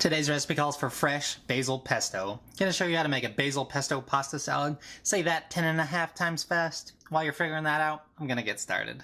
Today's recipe calls for fresh basil pesto. Gonna show you how to make a basil pesto pasta salad. Say that 10.5 times fast. While you're figuring that out, I'm gonna get started.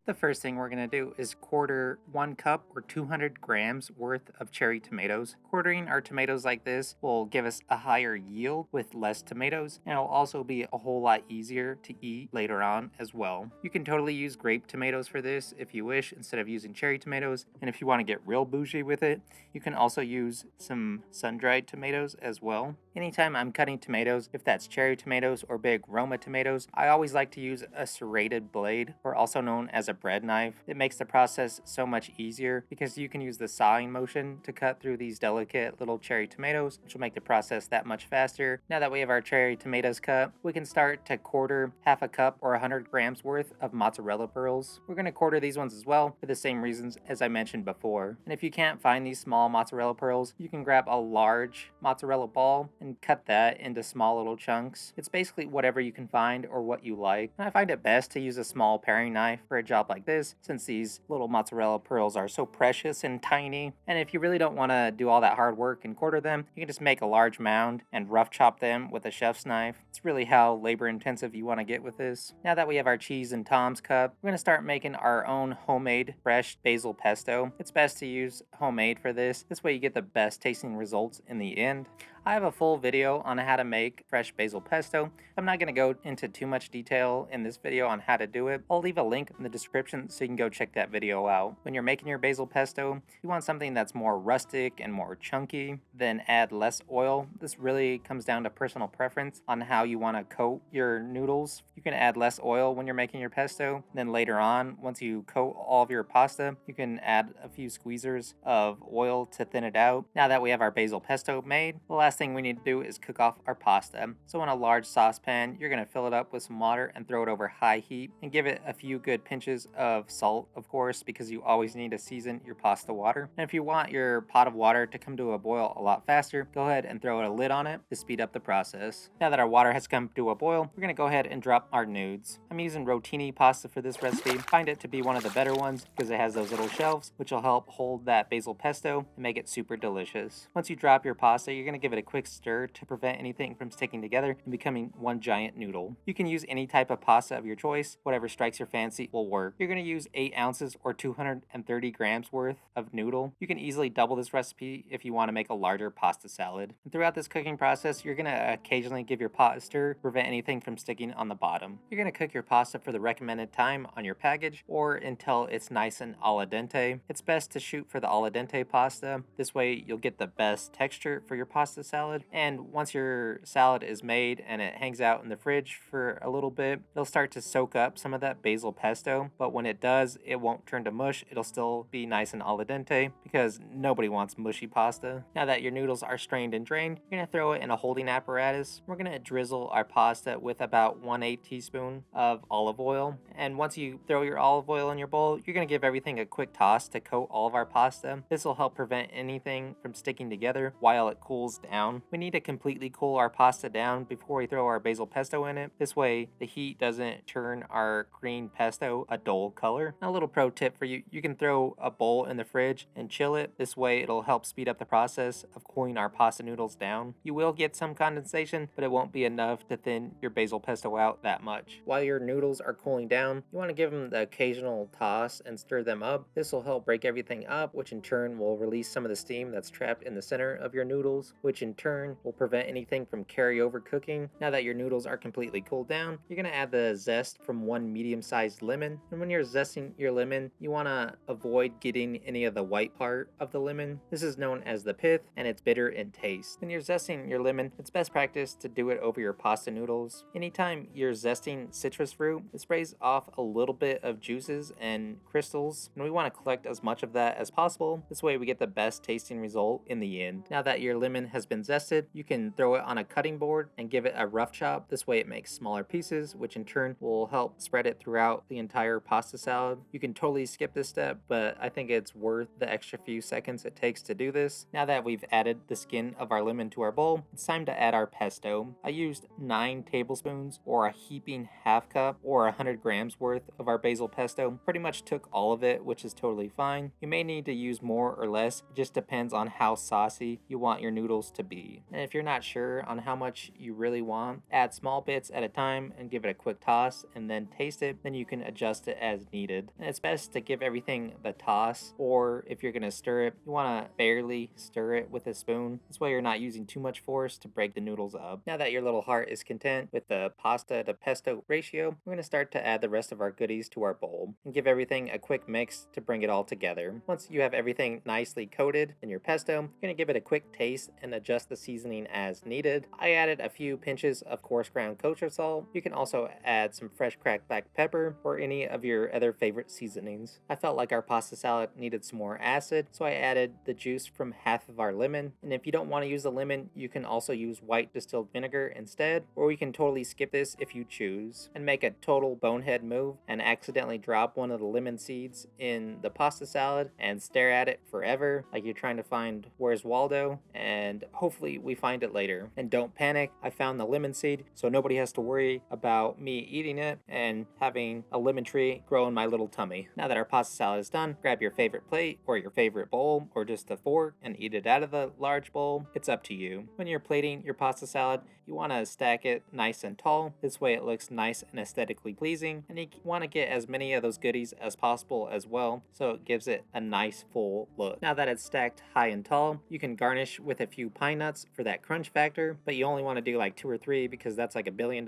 The first thing we're going to do is quarter 1 cup or 200 grams worth of cherry tomatoes. Quartering our tomatoes like this will give us a higher yield with less tomatoes, and it'll also be a whole lot easier to eat later on as well. You can totally use grape tomatoes for this if you wish instead of using cherry tomatoes, and if you want to get real bougie with it, you can also use some sun-dried tomatoes as well. Anytime I'm cutting tomatoes, if that's cherry tomatoes or big Roma tomatoes, I always like to use a serrated blade, or also known as a bread knife. It makes the process so much easier because you can use the sawing motion to cut through these delicate little cherry tomatoes, which will make the process that much faster. Now that we have our cherry tomatoes cut, we can start to quarter half a cup or 100 grams worth of mozzarella pearls. We're going to quarter these ones as well for the same reasons as I mentioned before. And if you can't find these small mozzarella pearls, you can grab a large mozzarella ball and cut that into small little chunks. It's basically whatever you can find or what you like. And I find it best to use a small paring knife for a job like this, since these little mozzarella pearls are so precious and tiny. And if you really don't want to do all that hard work and quarter them, you can just make a large mound and rough chop them with a chef's knife. It's really how labor intensive you want to get with this. Now that we have our cheese and Tom's cut, we're going to start making our own homemade fresh basil pesto. It's best to use homemade for this. This way you get the best tasting results in the end. I have a full video on how to make fresh basil pesto. I'm not going to go into too much detail in this video on how to do it. I'll leave a link in the description so you can go check that video out. When you're making your basil pesto, you want something that's more rustic and more chunky, then add less oil. This really comes down to personal preference on how you want to coat your noodles. You can add less oil when you're making your pesto. Then later on, once you coat all of your pasta, you can add a few squeezers of oil to thin it out. Now that we have our basil pesto made, the last thing we need to do is cook off our pasta. So in a large saucepan, you're going to fill it up with some water and throw it over high heat and give it a few good pinches of salt, of course, because you always need to season your pasta water. And if you want your pot of water to come to a boil a lot faster, go ahead and throw a lid on it to speed up the process. Now that our water has come to a boil, we're going to go ahead and drop our nudes. I'm using rotini pasta for this recipe. Find it to be one of the better ones because it has those little shelves, which will help hold that basil pesto and make it super delicious. Once you drop your pasta, you're going to give it a quick stir to prevent anything from sticking together and becoming one giant noodle. You can use any type of pasta of your choice. Whatever strikes your fancy will work. You're going to use 8 ounces or 230 grams worth of noodle. You can easily double this recipe if you want to make a larger pasta salad. And throughout this cooking process, you're going to occasionally give your pot a stir to prevent anything from sticking on the bottom. You're going to cook your pasta for the recommended time on your package or until it's nice and al dente. It's best to shoot for the al dente pasta. This way you'll get the best texture for your pasta salad. And once your salad is made and it hangs out in the fridge for a little bit, it'll start to soak up some of that basil pesto. But when it does, it won't turn to mush. It'll still be nice and al dente because nobody wants mushy pasta. Now that your noodles are strained and drained, you're going to throw it in a holding apparatus. We're going to drizzle our pasta with about 1/8 teaspoon of olive oil. And once you throw your olive oil in your bowl, you're going to give everything a quick toss to coat all of our pasta. This will help prevent anything from sticking together while it cools down. We need to completely cool our pasta down before we throw our basil pesto in it. This way the heat doesn't turn our green pesto a dull color. Now, a little pro tip for you, you can throw a bowl in the fridge and chill it. This way it'll help speed up the process of cooling our pasta noodles down. You will get some condensation, but it won't be enough to thin your basil pesto out that much. While your noodles are cooling down, you want to give them the occasional toss and stir them up. This will help break everything up, which in turn will release some of the steam that's trapped in the center of your noodles, which in turn will prevent anything from carryover cooking. Now that your noodles are completely cooled down, you're going to add the zest from 1 medium-sized lemon. And when you're zesting your lemon, you want to avoid getting any of the white part of the lemon. This is known as the pith, and it's bitter in taste. When you're zesting your lemon, it's best practice to do it over your pasta noodles. Anytime you're zesting citrus fruit, it sprays off a little bit of juices and crystals, and we want to collect as much of that as possible. This way we get the best tasting result in the end. Now that your lemon has been lemon zested. You can throw it on a cutting board and give it a rough chop. This way it makes smaller pieces, which in turn will help spread it throughout the entire pasta salad. You can totally skip this step, but I think it's worth the extra few seconds it takes to do this. Now that we've added the skin of our lemon to our bowl, it's time to add our pesto. I used 9 tablespoons or a heaping half cup or 100 grams worth of our basil pesto. Pretty much took all of it, which is totally fine. You may need to use more or less. It just depends on how saucy you want your noodles to be. And if you're not sure on how much you really want, add small bits at a time and give it a quick toss and then taste it. Then you can adjust it as needed. And it's best to give everything the toss, or if you're going to stir it, you want to barely stir it with a spoon. This way you're not using too much force to break the noodles up. Now that your little heart is content with the pasta to pesto ratio, we're going to start to add the rest of our goodies to our bowl and give everything a quick mix to bring it all together. Once you have everything nicely coated in your pesto, you're going to give it a quick taste and adjust the seasoning as needed. I added a few pinches of coarse ground kosher salt. You can also add some fresh cracked black pepper or any of your other favorite seasonings. I felt like our pasta salad needed some more acid, so I added the juice from half of our lemon. And if you don't want to use the lemon, you can also use white distilled vinegar instead, or you can totally skip this if you choose and make a total bonehead move and accidentally drop one of the lemon seeds in the pasta salad and stare at it forever like you're trying to find Where's Waldo, and hopefully we find it later. And don't panic, I found the lemon seed, so nobody has to worry about me eating it and having a lemon tree grow in my little tummy. Now that our pasta salad is done, grab your favorite plate or your favorite bowl or just a fork and eat it out of the large bowl. It's up to you. When you're plating your pasta salad, you want to stack it nice and tall. This way it looks nice and aesthetically pleasing, and you want to get as many of those goodies as possible as well, so it gives it a nice full look. Now that it's stacked high and tall, you can garnish with a few pine nuts for that crunch factor, but you only want to do like 2 or 3 because that's like $1 billion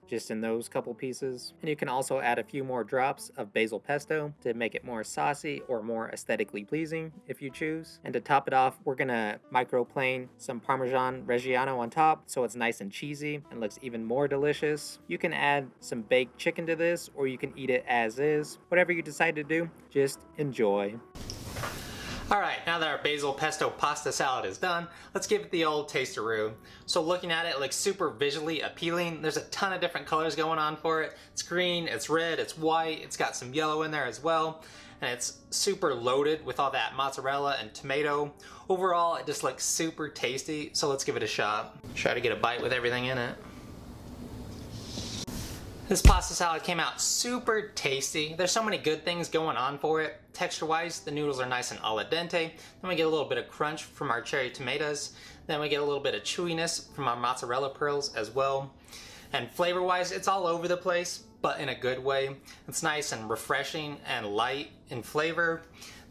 just in those couple pieces. And you can also add a few more drops of basil pesto to make it more saucy or more aesthetically pleasing if you choose. And to top it off, we're gonna microplane some Parmesan Reggiano on top so it's nice and cheesy and looks even more delicious. You can add some baked chicken to this, or you can eat it as is. Whatever you decide to do, just enjoy. Alright, now that our basil pesto pasta salad is done, let's give it the old taste-a-roo. So looking at it, it looks super visually appealing. There's a ton of different colors going on for it. It's green, it's red, it's white, it's got some yellow in there as well. And it's super loaded with all that mozzarella and tomato. Overall, it just looks super tasty, so let's give it a shot. Try to get a bite with everything in it. This pasta salad came out super tasty. There's so many good things going on for it. Texture-wise, the noodles are nice and al dente. Then we get a little bit of crunch from our cherry tomatoes. Then we get a little bit of chewiness from our mozzarella pearls as well. And flavor-wise, it's all over the place, but in a good way. It's nice and refreshing and light in flavor.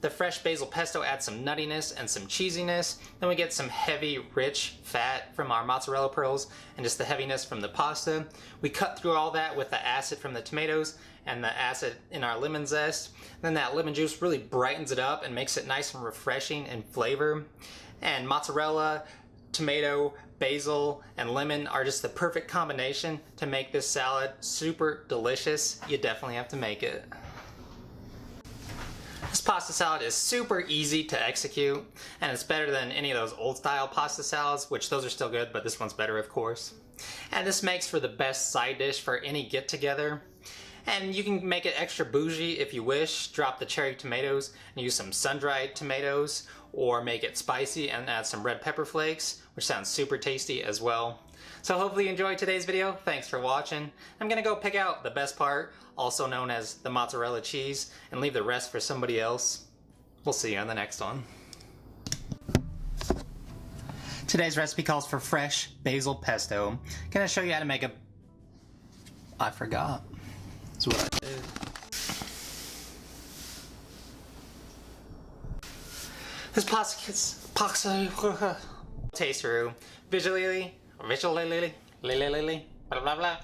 The fresh basil pesto adds some nuttiness and some cheesiness. Then we get some heavy, rich fat from our mozzarella pearls and just the heaviness from the pasta. We cut through all that with the acid from the tomatoes and the acid in our lemon zest. Then that lemon juice really brightens it up and makes it nice and refreshing in flavor. And mozzarella, tomato, basil, and lemon are just the perfect combination to make this salad super delicious. You definitely have to make it. This pasta salad is super easy to execute, and it's better than any of those old style pasta salads, which those are still good, but this one's better of course. And this makes for the best side dish for any get together. And you can make it extra bougie if you wish. Drop the cherry tomatoes and use some sun-dried tomatoes, or make it spicy and add some red pepper flakes, which sounds super tasty as well. So hopefully you enjoyed today's video. Thanks for watching. I'm gonna go pick out the best part, also known as the mozzarella cheese, and leave the rest for somebody else. We'll see you on the next one. Today's recipe calls for fresh basil pesto. Gonna show you how to make a... I forgot. That's what I did. This pasta taste-a-roo. Visually, blah blah blah.